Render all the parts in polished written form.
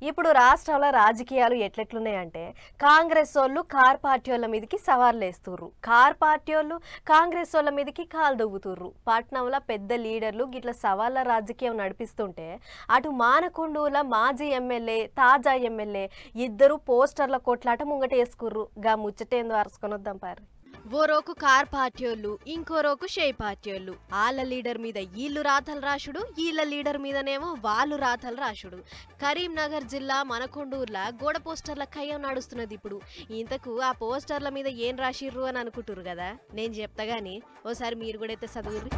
ఇప్పుడు రాష్ట్రాల రాజకీయాలు ఎట్లెట్లున్నాయంటే కాంగ్రెస్ వాళ్ళు కార్ పార్టీ వాళ్ళ మీదకి సవార్లు వేస్తుర్రు, కార్ పార్టీ వాళ్ళు కాంగ్రెస్ వాళ్ళ మీదకి కాలు దువ్వుతుర్రు. పట్నంలో పెద్ద లీడర్లు గిట్ల సవాళ్ళ రాజకీయం నడిపిస్తుంటే అటు మానకొండూల మాజీ ఎమ్మెల్యే తాజా ఎమ్మెల్యే ఇద్దరు పోస్టర్ల కొట్లాట ముంగట వేసుకుర్రు. గా ముచ్చటేందో అరుసుకొని వద్దాం పారు. ఓ roku కార్ పార్టీలు ఇంకో roku షేయ్ పార్టీలు వాళ్ళ లీడర్ మీద వీళ్ళు రాతలు రాసుడు, వీళ్ళ లీడర్ మీదనేమో వాళ్ళు రాతలు రాసుడు. కరీంనగర్ జిల్లా మనకొండూర్ల గోడ పోస్టర్ల కయ్యం నడుస్తున్నది. ఇప్పుడు ఇంతకు ఆ పోస్టర్ల మీద ఏం రాసిర్రు అని అనుకుంటుర్రు కదా, నేను చెప్తా గాని ఓసారి మీరు కూడా అయితే చదువుర్రి.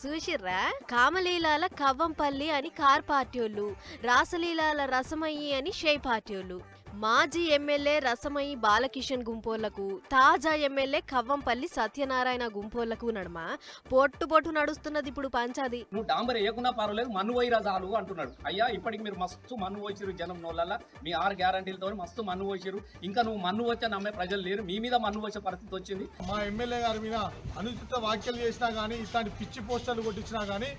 చూసిర్రా, కామలీలాల కవ్వంపల్లి అని కార్ పార్టీలు, రాసలీలాల రసమయ్యి అని షేయ్ పార్టీలు, మాజీ ఎమ్మెల్యే రసమయ్యి బాలకిషన్ గుంపోళ్లకు తాజా ఎమ్మెల్యే కవ్వంపల్లి సత్యనారాయణ గుంపోళ్లకు నడుమ పొట్టు నడుస్తున్నది ఇప్పుడు పంచాది. నువ్వు డాంబర్ వేయకున్నా పర్వాలేదు, మన్ను పోయి రాజాలు అంటున్నాడు. అయ్యా ఇప్పటికి మీరు మస్తు మన్ను పోయిరు, జనం నోళ్ళ మీ 6 గ్యారంటీలతో మస్తు మన్ను పోయిరు. ఇంకా నువ్వు మన్ను వచ్చా నమ్మే ప్రజలు లేరు, మీ మీద మన్ను వచ్చే పరిస్థితి వచ్చింది. మా ఎమ్మెల్యే గారి మీద అనుచిత వ్యాఖ్యలు చేసినా కానీ, ఇట్లాంటి పిచ్చి పోస్టర్లు కొట్టించినా కానీ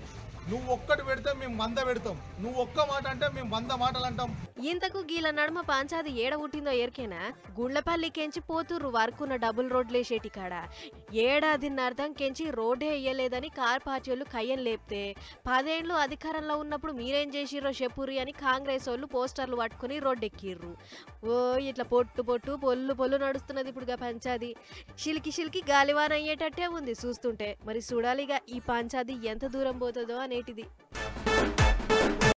నువ్వు ఒక్కటి పెడితే మేము 100 పెడతాం, నువ్వు ఒక్క మాట అంటే మేము 100 మాటలు అంటాం. ఇంతకు గీల నడుమ పంచాది ఏడ పుట్టిందో ఎరికేనా, గుండ్లపల్లికెంచి పోతుర్రు వరకున్న డబుల్ రోడ్లేసేటి కాడ. ఏడాదిన్నర్థం కెంచి రోడ్డే వేయలేదని కార్ పార్టీలు కయ్యం లేపితే 10 ఏళ్ళు అధికారంలో ఉన్నప్పుడు మీరేం చేసిర్రో చెప్పుర్రి అని కాంగ్రెస్ వాళ్ళు పోస్టర్లు పట్టుకుని రోడ్డెక్కిర్రు. ఓ ఇట్లా పొట్టు పొల్లు నడుస్తున్నది ఇప్పుడుగా పంచాది. షిలికి గాలివాన అయ్యేటట్టే ఉంది చూస్తుంటే. మరి చూడాలిగా ఈ పంచాది ఎంత దూరం పోతుందో అనేటిది.